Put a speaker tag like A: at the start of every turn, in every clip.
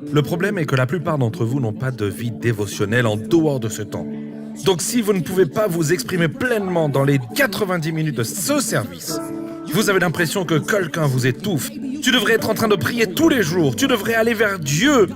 A: Le problème est que la plupart d'entre vous n'ont pas de vie dévotionnelle en dehors de ce temps. Donc si vous ne pouvez pas vous exprimer pleinement dans les 90 minutes de ce service, vous avez l'impression que quelqu'un vous étouffe. Tu devrais être en train de prier tous les jours. Tu devrais aller vers Dieu.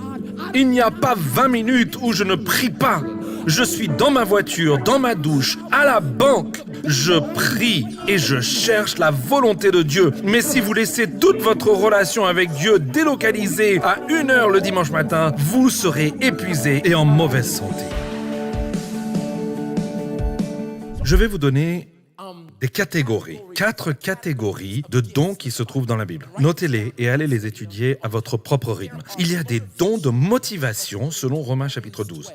A: Il n'y a pas 20 minutes où je ne prie pas. Je suis dans ma voiture, dans ma douche, à la banque. Je prie et je cherche la volonté de Dieu. Mais si vous laissez toute votre relation avec Dieu délocalisée à 1 heure le dimanche matin, vous serez épuisé et en mauvaise santé. Je vais vous donner des catégories, 4 catégories de dons qui se trouvent dans la Bible. Notez-les et allez les étudier à votre propre rythme. Il y a des dons de motivation selon Romains chapitre 12.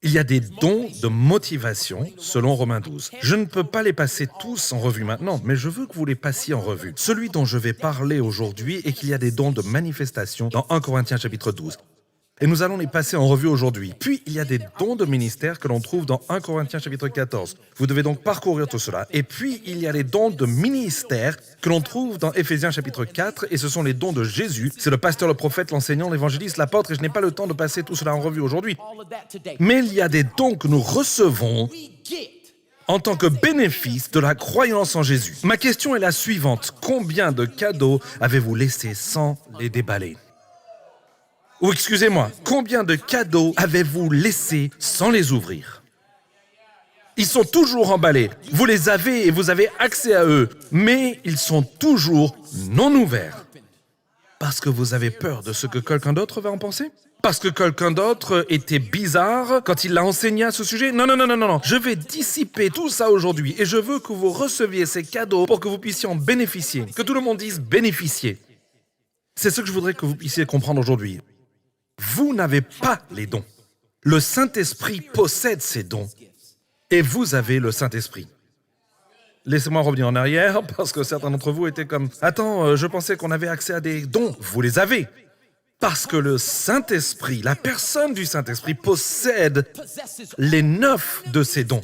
A: Il y a des dons de motivation selon Romains 12. Je ne peux pas les passer tous en revue maintenant, mais je veux que vous les passiez en revue. Celui dont je vais parler aujourd'hui est qu'il y a des dons de manifestation dans 1 Corinthiens chapitre 12. Et nous allons les passer en revue aujourd'hui. Puis, il y a des dons de ministère que l'on trouve dans 1 Corinthiens chapitre 14. Vous devez donc parcourir tout cela. Et puis, il y a les dons de ministère que l'on trouve dans Éphésiens chapitre 4. Et ce sont les dons de Jésus. C'est le pasteur, le prophète, l'enseignant, l'évangéliste, l'apôtre. Et je n'ai pas le temps de passer tout cela en revue aujourd'hui. Mais il y a des dons que nous recevons en tant que bénéfice de la croyance en Jésus. Ma question est la suivante. Combien de cadeaux avez-vous laissés sans les déballer ? Ou excusez-moi, combien de cadeaux avez-vous laissés sans les ouvrir ? Ils sont toujours emballés. Vous les avez et vous avez accès à eux, mais ils sont toujours non ouverts. Parce que vous avez peur de ce que quelqu'un d'autre va en penser ? Parce que quelqu'un d'autre était bizarre quand il l'a enseigné à ce sujet ? Non. Je vais dissiper tout ça aujourd'hui et je veux que vous receviez ces cadeaux pour que vous puissiez en bénéficier. Que tout le monde dise bénéficier. C'est ce que je voudrais que vous puissiez comprendre aujourd'hui. Vous n'avez pas les dons. Le Saint-Esprit possède ces dons. Et vous avez le Saint-Esprit. Laissez-moi revenir en arrière, parce que certains d'entre vous étaient comme « Attends, je pensais qu'on avait accès à des dons. » Vous les avez. Parce que le Saint-Esprit, la personne du Saint-Esprit, possède les 9 de ces dons.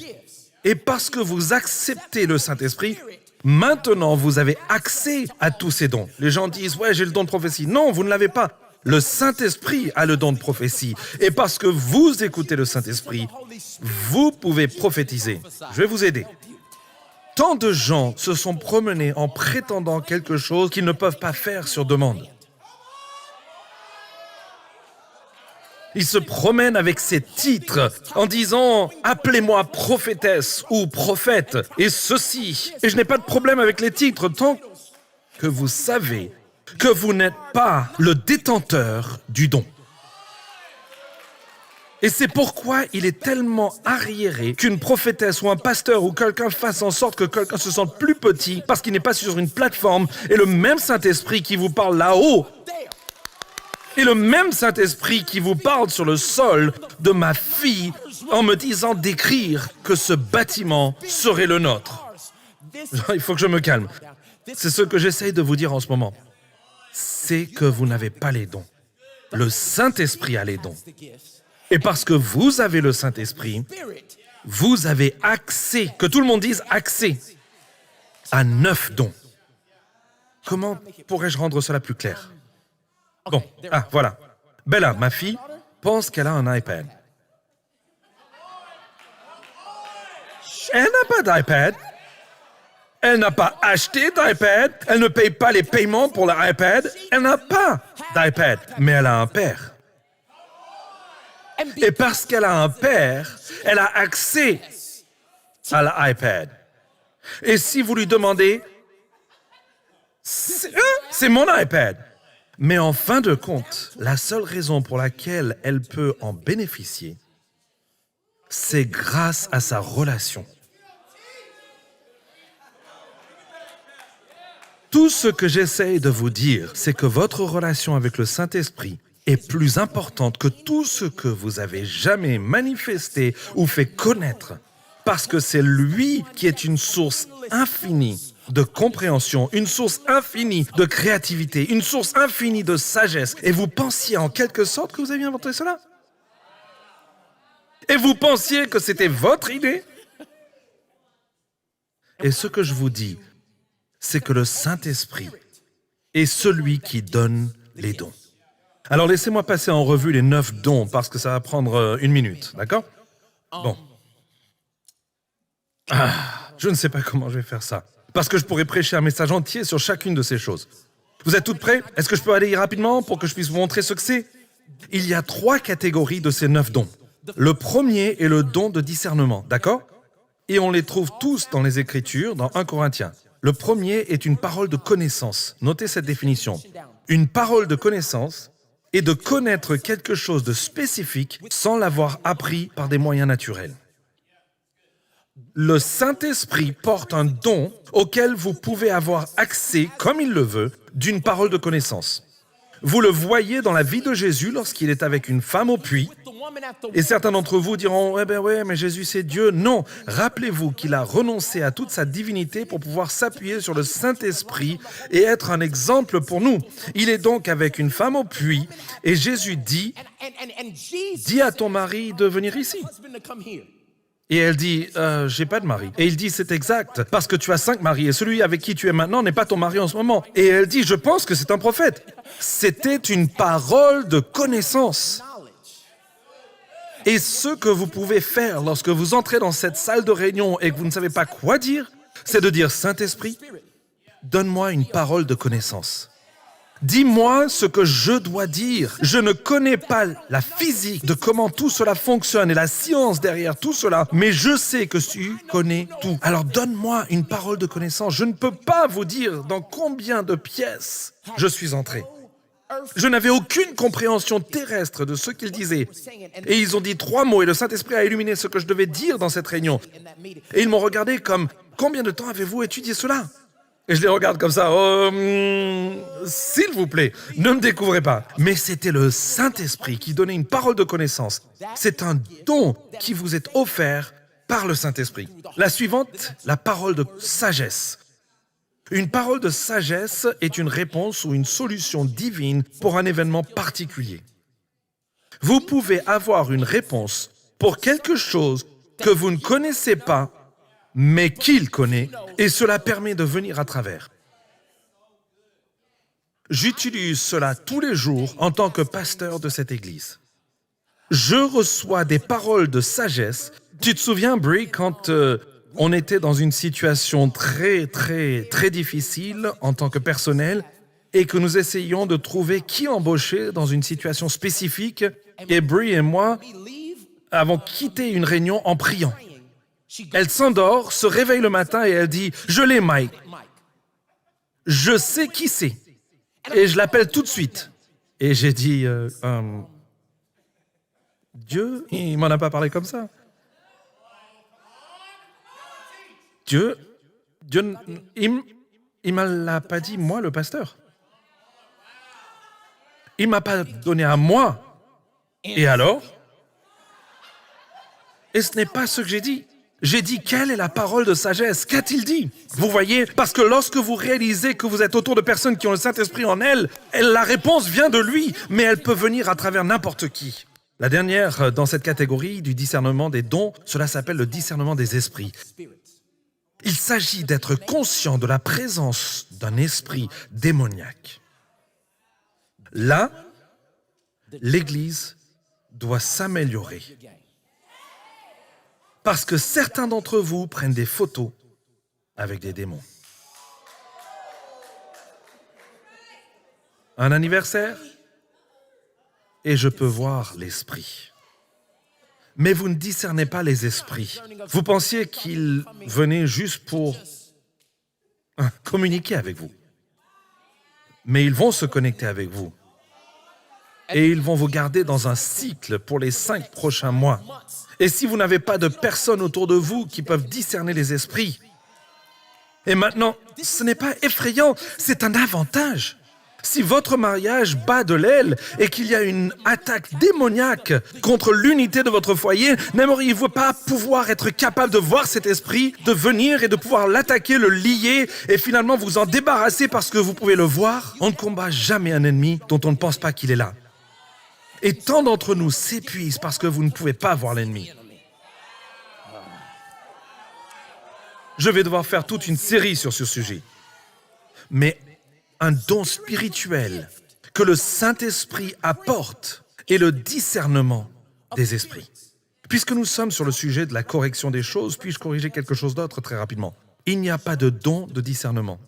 A: Et parce que vous acceptez le Saint-Esprit, maintenant vous avez accès à tous ces dons. Les gens disent « Ouais, j'ai le don de prophétie. » Non, vous ne l'avez pas. Le Saint-Esprit a le don de prophétie. Et parce que vous écoutez le Saint-Esprit, vous pouvez prophétiser. Je vais vous aider. Tant de gens se sont promenés en prétendant quelque chose qu'ils ne peuvent pas faire sur demande. Ils se promènent avec ces titres en disant « Appelez-moi prophétesse ou prophète et ceci ». Et je n'ai pas de problème avec les titres tant que vous savez que vous n'êtes pas le détenteur du don. Et c'est pourquoi il est tellement arriéré qu'une prophétesse ou un pasteur ou quelqu'un fasse en sorte que quelqu'un se sente plus petit parce qu'il n'est pas sur une plateforme et le même Saint-Esprit qui vous parle là-haut et le même Saint-Esprit qui vous parle sur le sol de ma fille en me disant d'écrire que ce bâtiment serait le nôtre. Il faut que je me calme. C'est ce que j'essaye de vous dire en ce moment. C'est que vous n'avez pas les dons. Le Saint-Esprit a les dons. Et parce que vous avez le Saint-Esprit, vous avez accès, que tout le monde dise accès, à 9 dons. Comment pourrais-je rendre cela plus clair ? Bon, voilà. Bella, ma fille, pense qu'elle a un iPad. Elle n'a pas d'iPad. Elle n'a pas acheté d'iPad. Elle ne paye pas les paiements pour l'iPad. Elle n'a pas d'iPad, mais elle a un père. Et parce qu'elle a un père, elle a accès à l'iPad. Et si vous lui demandez, c'est mon iPad. Mais en fin de compte, la seule raison pour laquelle elle peut en bénéficier, c'est grâce à sa relation. Tout ce que j'essaye de vous dire, c'est que votre relation avec le Saint-Esprit est plus importante que tout ce que vous avez jamais manifesté ou fait connaître, parce que c'est lui qui est une source infinie de compréhension, une source infinie de créativité, une source infinie de sagesse. Et vous pensiez en quelque sorte que vous aviez inventé cela? Et vous pensiez que c'était votre idée? Et ce que je vous dis, c'est que le Saint-Esprit est celui qui donne les dons. Alors laissez-moi passer en revue les 9 dons parce que ça va prendre 1 minute, d'accord? Bon. Je ne sais pas comment je vais faire ça. Parce que je pourrais prêcher un message entier sur chacune de ces choses. Vous êtes toutes prêts? Est-ce que je peux aller rapidement pour que je puisse vous montrer ce que c'est? Il y a 3 catégories de ces 9 dons. Le premier est le don de discernement, d'accord? Et on les trouve tous dans les Écritures, dans 1 Corinthiens. Le premier est une parole de connaissance. Notez cette définition. Une parole de connaissance est de connaître quelque chose de spécifique sans l'avoir appris par des moyens naturels. Le Saint-Esprit porte un don auquel vous pouvez avoir accès, comme il le veut, d'une parole de connaissance. Vous le voyez dans la vie de Jésus lorsqu'il est avec une femme au puits. Et certains d'entre vous diront « Eh bien ouais, mais Jésus c'est Dieu ». Non, rappelez-vous qu'il a renoncé à toute sa divinité pour pouvoir s'appuyer sur le Saint-Esprit et être un exemple pour nous. Il est donc avec une femme au puits et Jésus dit « Dis à ton mari de venir ici ». Et elle dit j'ai pas de mari. Et il dit c'est exact, parce que tu as 5 maris et celui avec qui tu es maintenant n'est pas ton mari en ce moment. Et elle dit je pense que c'est un prophète. C'était une parole de connaissance. Et ce que vous pouvez faire lorsque vous entrez dans cette salle de réunion et que vous ne savez pas quoi dire, c'est de dire Saint-Esprit, donne-moi une parole de connaissance. Dis-moi ce que je dois dire. Je ne connais pas la physique de comment tout cela fonctionne et la science derrière tout cela, mais je sais que tu connais tout. Alors donne-moi une parole de connaissance. Je ne peux pas vous dire dans combien de pièces je suis entré. Je n'avais aucune compréhension terrestre de ce qu'ils disaient. Et ils ont dit 3 mots et le Saint-Esprit a illuminé ce que je devais dire dans cette réunion. Et ils m'ont regardé comme « Combien de temps avez-vous étudié cela ?» Et je les regarde comme ça, s'il vous plaît, ne me découvrez pas. Mais c'était le Saint-Esprit qui donnait une parole de connaissance. C'est un don qui vous est offert par le Saint-Esprit. La suivante, la parole de sagesse. Une parole de sagesse est une réponse ou une solution divine pour un événement particulier. Vous pouvez avoir une réponse pour quelque chose que vous ne connaissez pas, mais qu'il connaît, et cela permet de venir à travers. J'utilise cela tous les jours en tant que pasteur de cette église. Je reçois des paroles de sagesse. Tu te souviens, Brie, quand on était dans une situation très difficile en tant que personnel et que nous essayions de trouver qui embaucher dans une situation spécifique, et Brie et moi avons quitté une réunion en priant. Elle s'endort, se réveille le matin et elle dit « Je l'ai, Mike. Je sais qui c'est. Et je l'appelle tout de suite. » Et j'ai dit Dieu, il m'en a pas parlé comme ça. Dieu, il ne me l'a pas dit, moi, le pasteur. Il ne m'a pas donné à moi. Et alors? Et ce n'est pas ce que j'ai dit. J'ai dit, quelle est la parole de sagesse? Qu'a-t-il dit? Vous voyez, parce que lorsque vous réalisez que vous êtes autour de personnes qui ont le Saint-Esprit en elles, la réponse vient de lui, mais elle peut venir à travers n'importe qui. La dernière dans cette catégorie du discernement des dons, cela s'appelle le discernement des esprits. Il s'agit d'être conscient de la présence d'un esprit démoniaque. Là, l'Église doit s'améliorer. Parce que certains d'entre vous prennent des photos avec des démons. Un anniversaire, et je peux voir l'esprit. Mais vous ne discernez pas les esprits. Vous pensiez qu'ils venaient juste pour communiquer avec vous. Mais ils vont se connecter avec vous. Et ils vont vous garder dans un cycle pour les 5 prochains mois. Et si vous n'avez pas de personnes autour de vous qui peuvent discerner les esprits, et maintenant, ce n'est pas effrayant, c'est un avantage. Si votre mariage bat de l'aile et qu'il y a une attaque démoniaque contre l'unité de votre foyer, n'aimeriez-vous pas pouvoir être capable de voir cet esprit, de venir et de pouvoir l'attaquer, le lier et finalement vous en débarrasser parce que vous pouvez le voir? On ne combat jamais un ennemi dont on ne pense pas qu'il est là. Et tant d'entre nous s'épuisent parce que vous ne pouvez pas voir l'ennemi. Je vais devoir faire toute une série sur ce sujet. Mais un don spirituel que le Saint-Esprit apporte est le discernement des esprits. Puisque nous sommes sur le sujet de la correction des choses, puis-je corriger quelque chose d'autre très rapidement? Il n'y a pas de don de discernement.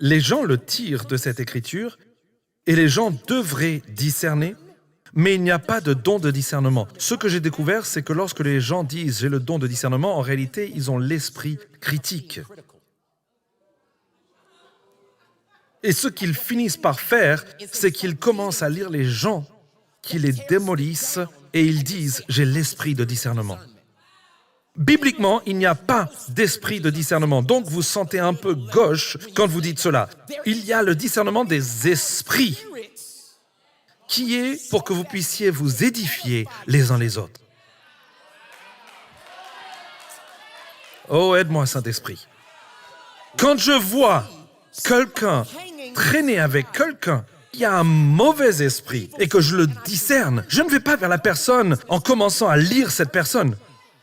A: Les gens le tirent de cette écriture et les gens devraient discerner, mais il n'y a pas de don de discernement. Ce que j'ai découvert, c'est que lorsque les gens disent « j'ai le don de discernement », en réalité, ils ont l'esprit critique. Et ce qu'ils finissent par faire, c'est qu'ils commencent à lire les gens qui les démolissent et ils disent « j'ai l'esprit de discernement ». Bibliquement, il n'y a pas d'esprit de discernement. Donc, vous sentez un peu gauche quand vous dites cela. Il y a le discernement des esprits qui est pour que vous puissiez vous édifier les uns les autres. Oh, aide-moi, Saint-Esprit. Quand je vois quelqu'un traîner avec quelqu'un qui a un mauvais esprit et que je le discerne, je ne vais pas vers la personne en commençant à lire cette personne.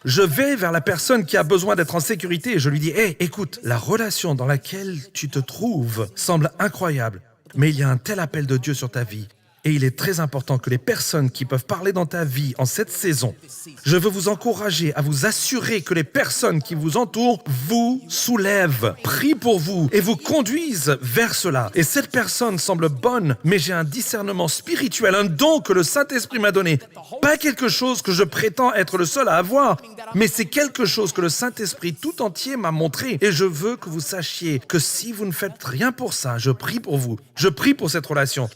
A: Je vais vers la personne qui a besoin d'être en sécurité et je lui dis « Hey, écoute, la relation dans laquelle tu te trouves semble incroyable, mais il y a un tel appel de Dieu sur ta vie. Et il est très important que les personnes qui peuvent parler dans ta vie en cette saison, je veux vous encourager à vous assurer que les personnes qui vous entourent vous soulèvent, prient pour vous et vous conduisent vers cela. Et cette personne semble bonne, mais j'ai un discernement spirituel, un don que le Saint-Esprit m'a donné. Pas quelque chose que je prétends être le seul à avoir, mais c'est quelque chose que le Saint-Esprit tout entier m'a montré. Et je veux que vous sachiez que si vous ne faites rien pour ça, je prie pour vous. Je prie pour cette relation.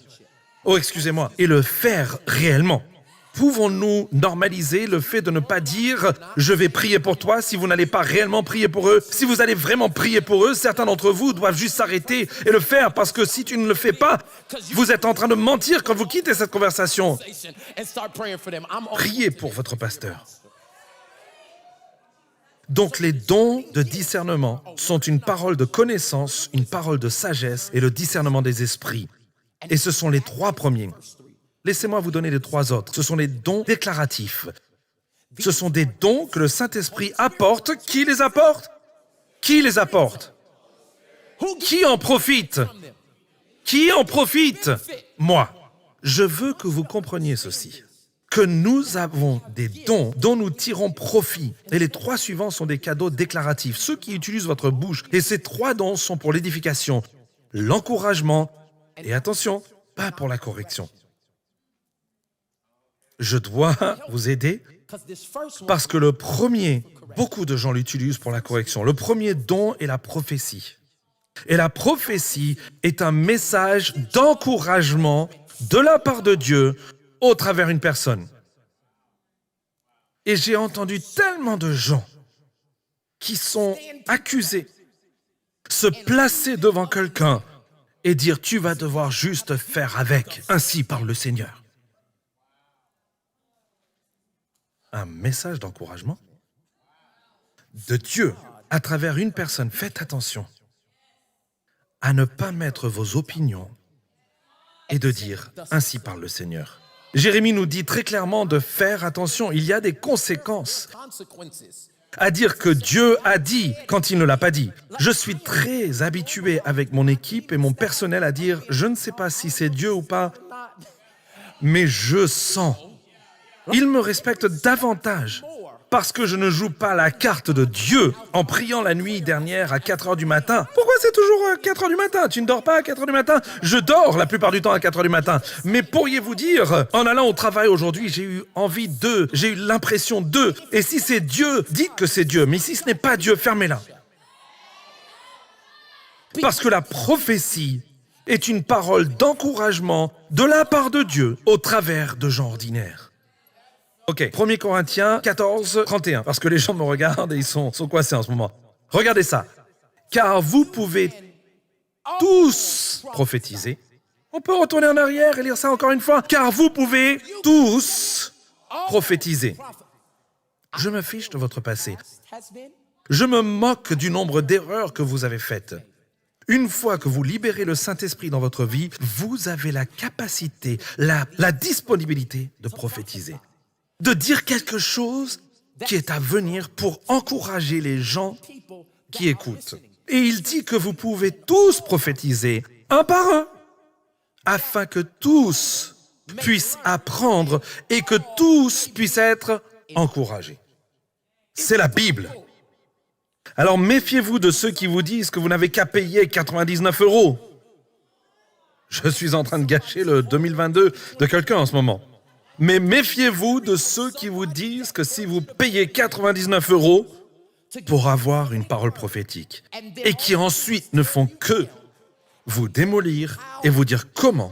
A: Oh, excusez-moi, et le faire réellement. Pouvons-nous normaliser le fait de ne pas dire « je vais prier pour toi » si vous n'allez pas réellement prier pour eux? Si vous allez vraiment prier pour eux, certains d'entre vous doivent juste s'arrêter et le faire parce que si tu ne le fais pas, vous êtes en train de mentir quand vous quittez cette conversation. Priez pour votre pasteur. Donc les dons de discernement sont une parole de connaissance, une parole de sagesse et le discernement des esprits. Et ce sont les trois premiers. Laissez-moi vous donner les trois autres. Ce sont les dons déclaratifs. Ce sont des dons que le Saint-Esprit apporte. Qui les apporte? Qui les apporte? Qui en profite? Qui en profite? Moi. Je veux que vous compreniez ceci. Que nous avons des dons dont nous tirons profit. Et les trois suivants sont des cadeaux déclaratifs. Ceux qui utilisent votre bouche. Et ces trois dons sont pour l'édification, l'encouragement, et attention, pas pour la correction. Je dois vous aider parce que le premier, beaucoup de gens l'utilisent pour la correction. Le premier don est la prophétie. Et la prophétie est un message d'encouragement de la part de Dieu au travers d'une personne. Et j'ai entendu tellement de gens qui sont accusés, se placer devant quelqu'un et dire « tu vas devoir juste faire avec, ainsi parle le Seigneur ». Un message d'encouragement de Dieu à travers une personne. Faites attention à ne pas mettre vos opinions et de dire « ainsi parle le Seigneur ». Jérémie nous dit très clairement de faire attention. Il y a des conséquences à dire que Dieu a dit quand il ne l'a pas dit. Je suis très habitué avec mon équipe et mon personnel à dire « je ne sais pas si c'est Dieu ou pas, mais je sens ». Ils me respectent davantage parce que je ne joue pas la carte de Dieu en priant la nuit dernière à 4 heures du matin. Pourquoi c'est toujours à 4 heures du matin? Tu ne dors pas à 4 heures du matin? Je dors la plupart du temps à 4 heures du matin. Mais pourriez-vous dire, en allant au travail aujourd'hui, j'ai eu envie d'eux, j'ai eu l'impression d'eux. Et si c'est Dieu, dites que c'est Dieu. Mais si ce n'est pas Dieu, fermez-la. Parce que la prophétie est une parole d'encouragement de la part de Dieu au travers de gens ordinaires. Ok, 1 Corinthiens 14, 31, parce que les gens me regardent et ils sont coincés en ce moment. Regardez ça. Car vous pouvez tous prophétiser. On peut retourner en arrière et lire ça encore une fois. Car vous pouvez tous prophétiser. Je me fiche de votre passé. Je me moque du nombre d'erreurs que vous avez faites. Une fois que vous libérez le Saint-Esprit dans votre vie, vous avez la capacité, la disponibilité de prophétiser. De dire quelque chose qui est à venir pour encourager les gens qui écoutent. Et il dit que vous pouvez tous prophétiser, un par un. afin que tous puissent apprendre et que tous puissent être encouragés. C'est la Bible. Alors méfiez-vous de ceux qui vous disent que vous n'avez qu'à payer 99 €. Je suis en train de gâcher le 2022 de quelqu'un en ce moment. Mais méfiez-vous de ceux qui vous disent que si vous payez 99 € pour avoir une parole prophétique et qui ensuite ne font que vous démolir et vous dire comment.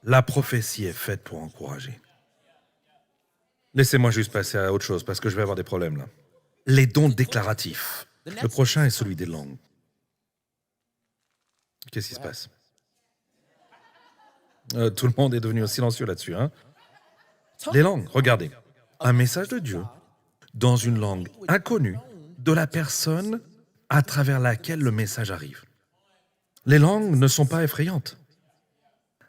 A: La prophétie est faite pour encourager. Laissez-moi juste passer à autre chose parce que je vais avoir des problèmes là. Les dons déclaratifs. Le prochain est celui des langues. Qu'est-ce qui se passe? Tout le monde est devenu silencieux là-dessus. Hein? Les langues, regardez. Un message de Dieu dans une langue inconnue de la personne à travers laquelle le message arrive. Les langues ne sont pas effrayantes.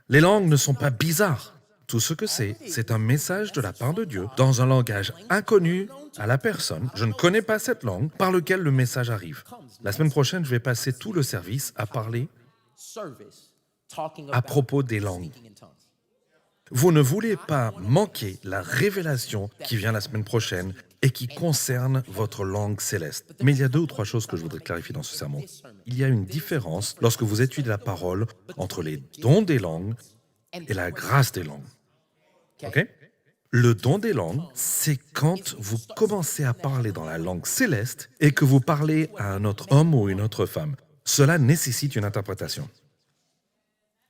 A: Les langues ne sont pas bizarres. Tout ce que c'est un message de la part de Dieu dans un langage inconnu à la personne. Je ne connais pas cette langue par lequel le message arrive. La semaine prochaine, je vais passer tout le service à parler à propos des langues. Vous ne voulez pas manquer la révélation qui vient la semaine prochaine et qui concerne votre langue céleste. Mais il y a 2 ou 3 choses que je voudrais clarifier dans ce sermon. Il y a une différence lorsque vous étudiez la parole entre les dons des langues et la grâce des langues. OK? Le don des langues, c'est quand vous commencez à parler dans la langue céleste et que vous parlez à un autre homme ou une autre femme. Cela nécessite une interprétation.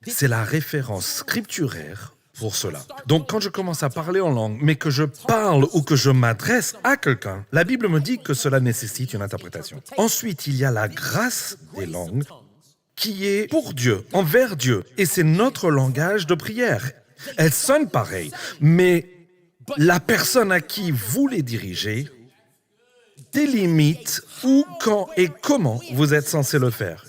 A: C'est la référence scripturaire pour cela. Donc, quand je commence à parler en langue, mais que je parle ou que je m'adresse à quelqu'un, la Bible me dit que cela nécessite une interprétation. Ensuite, il y a la grâce des langues qui est pour Dieu, envers Dieu. Et c'est notre langage de prière. Elle sonne pareil, mais la personne à qui vous les dirigez délimite où, quand et comment vous êtes censé le faire.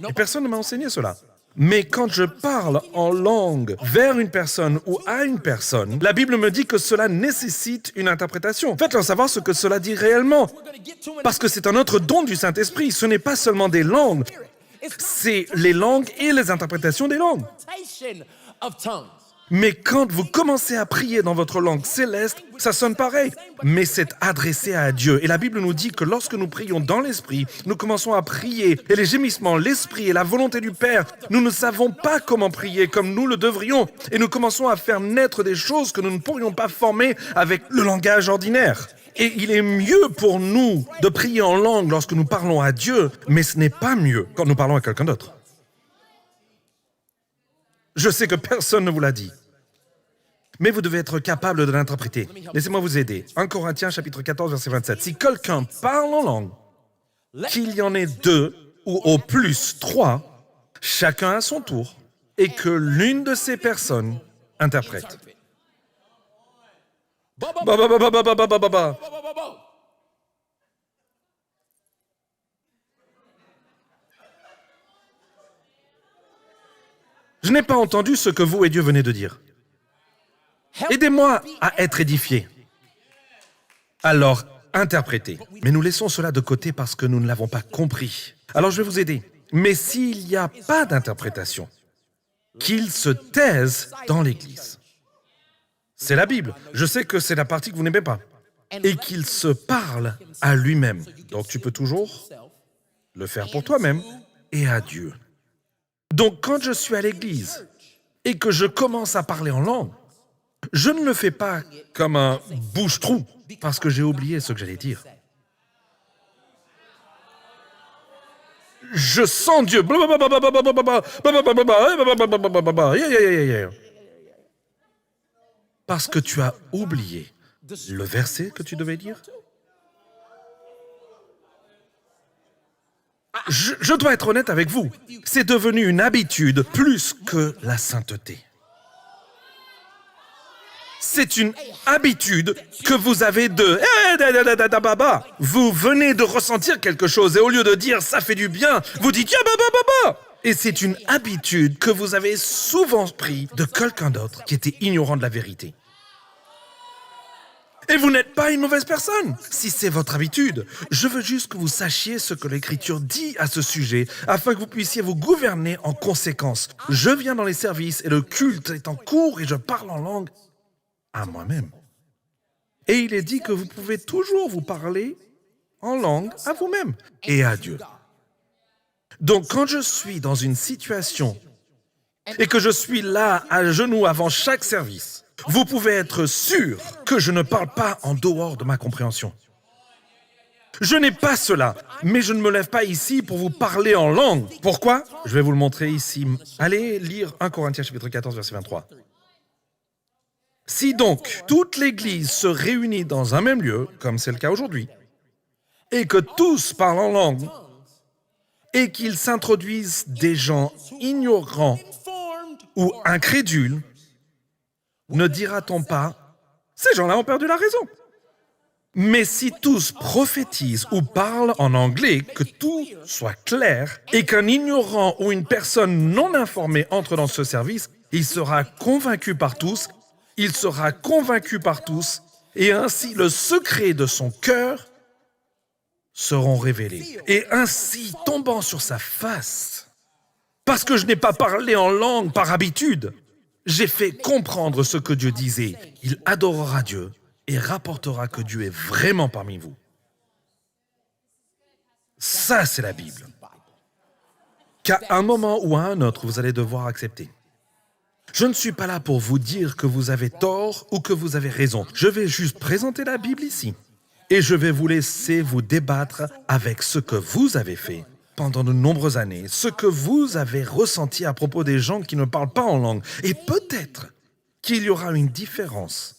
A: Et personne ne m'a enseigné cela. Mais quand je parle en langue vers une personne ou à une personne, la Bible me dit que cela nécessite une interprétation. Faites-leur savoir ce que cela dit réellement. Parce que c'est un autre don du Saint-Esprit. Ce n'est pas seulement des langues. C'est les langues et les interprétations des langues. Mais quand vous commencez à prier dans votre langue céleste, ça sonne pareil. Mais c'est adressé à Dieu. Et la Bible nous dit que lorsque nous prions dans l'Esprit, nous commençons à prier. Et les gémissements, l'Esprit et la volonté du Père, nous ne savons pas comment prier comme nous le devrions. Et nous commençons à faire naître des choses que nous ne pourrions pas former avec le langage ordinaire. Et il est mieux pour nous de prier en langue lorsque nous parlons à Dieu, mais ce n'est pas mieux quand nous parlons à quelqu'un d'autre. Je sais que personne ne vous l'a dit. Mais vous devez être capable de l'interpréter. Laissez-moi vous aider. 1 Corinthiens, chapitre 14, verset 27. Si quelqu'un parle en langue, qu'il y en ait 2 ou au plus 3, chacun à son tour, et que l'une de ces personnes interprète. Je n'ai pas entendu ce que vous et Dieu venez de dire. Aidez-moi à être édifié. Alors, interprétez. Mais nous laissons cela de côté parce que nous ne l'avons pas compris. Alors, je vais vous aider. Mais s'il n'y a pas d'interprétation, qu'il se taise dans l'Église. C'est la Bible. Je sais que c'est la partie que vous n'aimez pas. Et qu'il se parle à lui-même. Donc, tu peux toujours le faire pour toi-même et à Dieu. Donc, quand je suis à l'Église et que je commence à parler en langue, je ne le fais pas comme un bouche-trou, parce que j'ai oublié ce que j'allais dire. Je sens Dieu. Parce que tu as oublié le verset que tu devais dire. Je dois être honnête avec vous. C'est devenu une habitude plus que la sainteté. C'est une habitude que vous avez de... Vous venez de ressentir quelque chose et au lieu de dire « ça fait du bien », vous dites « Et c'est une habitude que vous avez souvent pris de quelqu'un d'autre qui était ignorant de la vérité. Et vous n'êtes pas une mauvaise personne. Si c'est votre habitude, je veux juste que vous sachiez ce que l'Écriture dit à ce sujet, afin que vous puissiez vous gouverner en conséquence. Je viens dans les services et le culte est en cours et je parle en langue à moi-même. Et il est dit que vous pouvez toujours vous parler en langue à vous-même et à Dieu. Donc quand je suis dans une situation et que je suis là à genoux avant chaque service, vous pouvez être sûr que je ne parle pas en dehors de ma compréhension. Je n'ai pas cela, mais je ne me lève pas ici pour vous parler en langue. Pourquoi? Je vais vous le montrer ici. Allez lire 1 Corinthiens chapitre 14, verset 23. Si donc toute l'Église se réunit dans un même lieu, comme c'est le cas aujourd'hui, et que tous parlent en langue, et qu'ils s'introduisent des gens ignorants ou incrédules, ne dira-t-on pas, ces gens-là ont perdu la raison. Mais si tous prophétisent ou parlent en anglais, que tout soit clair, et qu'un ignorant ou une personne non informée entre dans ce service, il sera convaincu par tous, et ainsi le secret de son cœur seront révélés. Et ainsi, tombant sur sa face, parce que je n'ai pas parlé en langue par habitude, j'ai fait comprendre ce que Dieu disait. Il adorera Dieu et rapportera que Dieu est vraiment parmi vous. Ça, c'est la Bible. Qu'à un moment ou à un autre, vous allez devoir accepter. Je ne suis pas là pour vous dire que vous avez tort ou que vous avez raison. Je vais juste présenter la Bible ici. Et je vais vous laisser vous débattre avec ce que vous avez fait pendant de nombreuses années, ce que vous avez ressenti à propos des gens qui ne parlent pas en langue. Et peut-être qu'il y aura une différence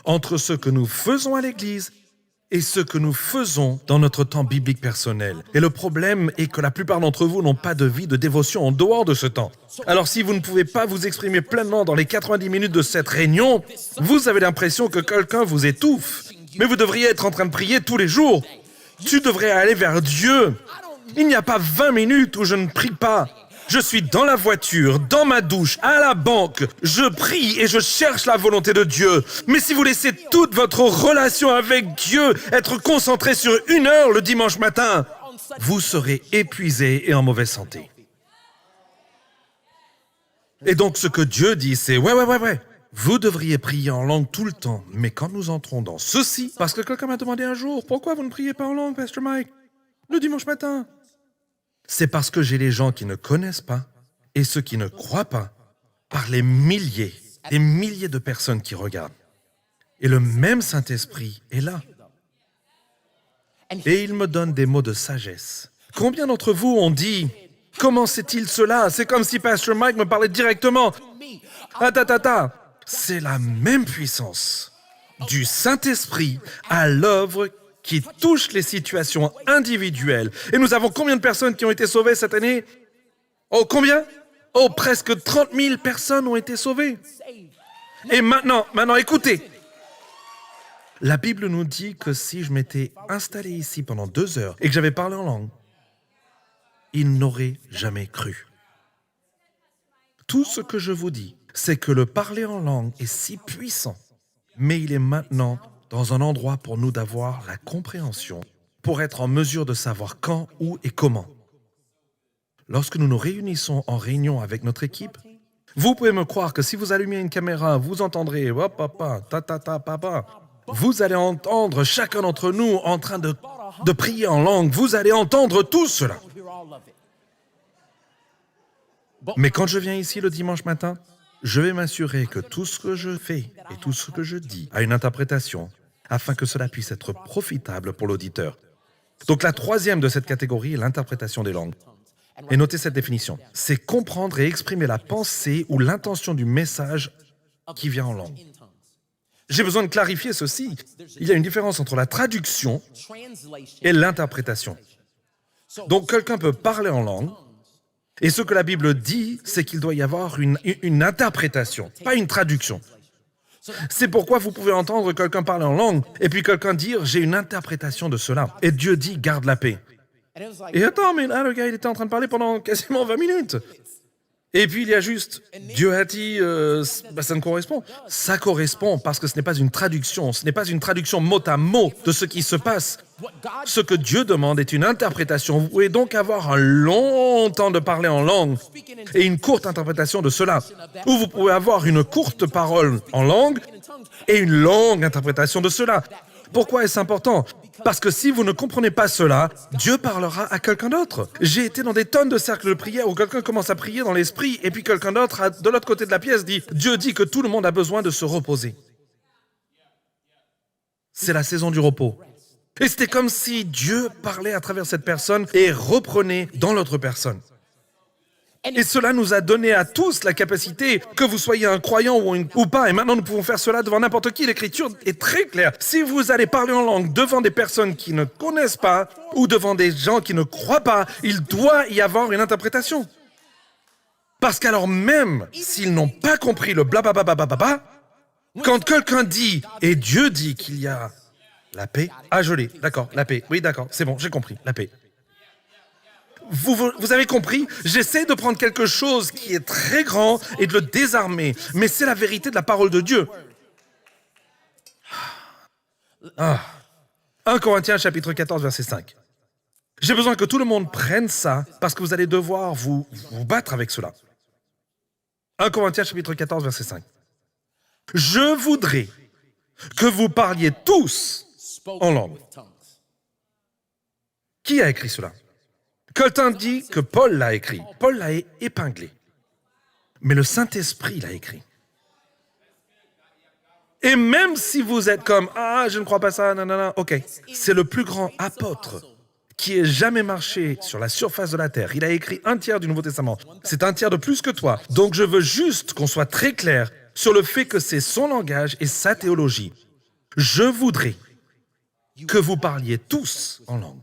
A: entre ce que nous faisons à l'Église et ce que nous faisons dans notre temps biblique personnel. Et le problème est que la plupart d'entre vous n'ont pas de vie de dévotion en dehors de ce temps. Alors si vous ne pouvez pas vous exprimer pleinement dans les 90 minutes de cette réunion, vous avez l'impression que quelqu'un vous étouffe. Mais vous devriez être en train de prier tous les jours. Tu devrais aller vers Dieu. Il n'y a pas 20 minutes où je ne prie pas. Je suis dans la voiture, dans ma douche, à la banque. Je prie et je cherche la volonté de Dieu. Mais si vous laissez toute votre relation avec Dieu être concentrée sur 1 heure le dimanche matin, vous serez épuisé et en mauvaise santé. Et donc ce que Dieu dit, c'est ouais. Vous devriez prier en langue tout le temps. Mais quand nous entrons dans ceci, parce que quelqu'un m'a demandé un jour, pourquoi vous ne priez pas en langue, Pastor Mike, le dimanche matin? C'est parce que j'ai les gens qui ne connaissent pas et ceux qui ne croient pas par les milliers, des milliers de personnes qui regardent. Et le même Saint-Esprit est là. Et il me donne des mots de sagesse. Combien d'entre vous ont dit, comment sait-il cela? C'est comme si Pastor Mike me parlait directement. C'est la même puissance du Saint-Esprit à l'œuvre qui touche les situations individuelles. Et nous avons combien de personnes qui ont été sauvées cette année? Oh, combien? Oh, presque 30 000 personnes ont été sauvées. Et maintenant, écoutez. La Bible nous dit que si je m'étais installé ici pendant 2 heures et que j'avais parlé en langue, ils n'auraient jamais cru. Tout ce que je vous dis, c'est que le parler en langue est si puissant, mais il est maintenant dans un endroit pour nous d'avoir la compréhension, pour être en mesure de savoir quand, où et comment. Lorsque nous nous réunissons en réunion avec notre équipe, vous pouvez me croire que si vous allumez une caméra, vous entendrez « papa, papa ». Vous allez entendre chacun d'entre nous en train de prier en langue. Vous allez entendre tout cela. Mais quand je viens ici le dimanche matin, je vais m'assurer que tout ce que je fais et tout ce que je dis a une interprétation afin que cela puisse être profitable pour l'auditeur. Donc la troisième de cette catégorie est l'interprétation des langues. Et notez cette définition. C'est comprendre et exprimer la pensée ou l'intention du message qui vient en langue. J'ai besoin de clarifier ceci. Il y a une différence entre la traduction et l'interprétation. Donc quelqu'un peut parler en langue, et ce que la Bible dit, c'est qu'il doit y avoir une interprétation, pas une traduction. C'est pourquoi vous pouvez entendre quelqu'un parler en langue, et puis quelqu'un dire « j'ai une interprétation de cela ». Et Dieu dit « garde la paix ». Et attends, mais là, le gars, il était en train de parler pendant quasiment 20 minutes. Et puis il y a juste, Dieu a dit, ça ne correspond. Ça correspond parce que ce n'est pas une traduction, mot à mot de ce qui se passe. Ce que Dieu demande est une interprétation. Vous pouvez donc avoir un long temps de parler en langue et une courte interprétation de cela. Ou vous pouvez avoir une courte parole en langue et une longue interprétation de cela. Pourquoi est-ce important? Parce que si vous ne comprenez pas cela, Dieu parlera à quelqu'un d'autre. J'ai été dans des tonnes de cercles de prière où quelqu'un commence à prier dans l'esprit et puis quelqu'un d'autre, de l'autre côté de la pièce, dit « Dieu dit que tout le monde a besoin de se reposer. » C'est la saison du repos. Et c'était comme si Dieu parlait à travers cette personne et reprenait dans l'autre personne. Et cela nous a donné à tous la capacité, que vous soyez un croyant ou pas, et maintenant nous pouvons faire cela devant n'importe qui. L'Écriture est très claire. Si vous allez parler en langue devant des personnes qui ne connaissent pas ou devant des gens qui ne croient pas, il doit y avoir une interprétation. Parce qu'alors même s'ils n'ont pas compris le blablabla, quand quelqu'un dit, et Dieu dit qu'il y a la paix, ah je l'ai, d'accord, la paix, oui d'accord, c'est bon, j'ai compris, la paix. Vous avez compris? J'essaie de prendre quelque chose qui est très grand et de le désarmer. Mais c'est la vérité de la parole de Dieu. 1 Corinthiens chapitre 14, verset 5. J'ai besoin que tout le monde prenne ça parce que vous allez devoir vous battre avec cela. 1 Corinthiens chapitre 14, verset 5. Je voudrais que vous parliez tous en langue. Qui a écrit cela? Quelqu'un dit que Paul l'a écrit. Paul l'a épinglé. Mais le Saint-Esprit l'a écrit. Et même si vous êtes comme « Ah, je ne crois pas ça, non, ok. » C'est le plus grand apôtre qui ait jamais marché sur la surface de la terre. Il a écrit 1/3 du Nouveau Testament. C'est 1/3 de plus que toi. Donc je veux juste qu'on soit très clair sur le fait que c'est son langage et sa théologie. Je voudrais que vous parliez tous en langue.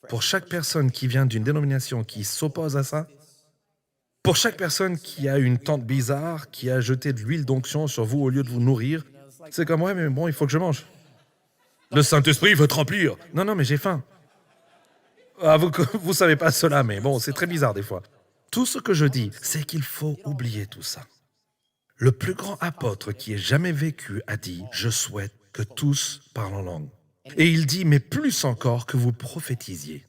A: Pour chaque personne qui vient d'une dénomination qui s'oppose à ça, pour chaque personne qui a une tante bizarre, qui a jeté de l'huile d'onction sur vous au lieu de vous nourrir, c'est comme, ouais, mais bon, il faut que je mange. Le Saint-Esprit veut te remplir. Non, mais j'ai faim. Ah, vous savez pas cela, mais bon, c'est très bizarre des fois. Tout ce que je dis, c'est qu'il faut oublier tout ça. Le plus grand apôtre qui ait jamais vécu a dit, je souhaite que tous parlent en langue. Et il dit, mais plus encore que vous prophétisiez.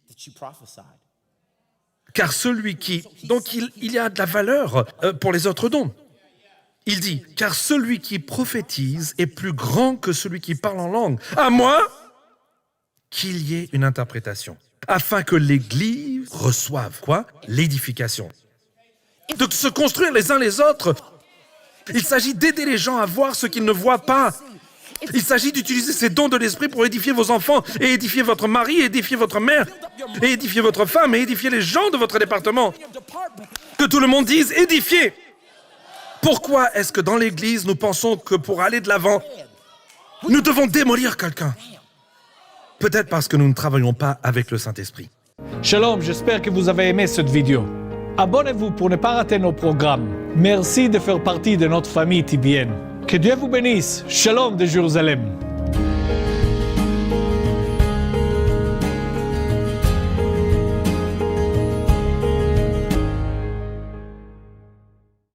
A: Car celui qui... Donc il y a de la valeur pour les autres dons. Il dit, car celui qui prophétise est plus grand que celui qui parle en langue. À moi qu'il y ait une interprétation. Afin que l'Église reçoive quoi? L'édification. De se construire les uns les autres. Il s'agit d'aider les gens à voir ce qu'ils ne voient pas. Il s'agit d'utiliser ces dons de l'esprit pour édifier vos enfants, et édifier votre mari, et édifier votre mère, et édifier votre femme, et édifier les gens de votre département. Que tout le monde dise « édifier ». Pourquoi est-ce que dans l'Église, nous pensons que pour aller de l'avant, nous devons démolir quelqu'un? Peut-être parce que nous ne travaillons pas avec le Saint-Esprit.
B: Shalom, j'espère que vous avez aimé cette vidéo. Abonnez-vous pour ne pas rater nos programmes. Merci de faire partie de notre famille TBN. Que Dieu vous bénisse. Shalom de Jérusalem.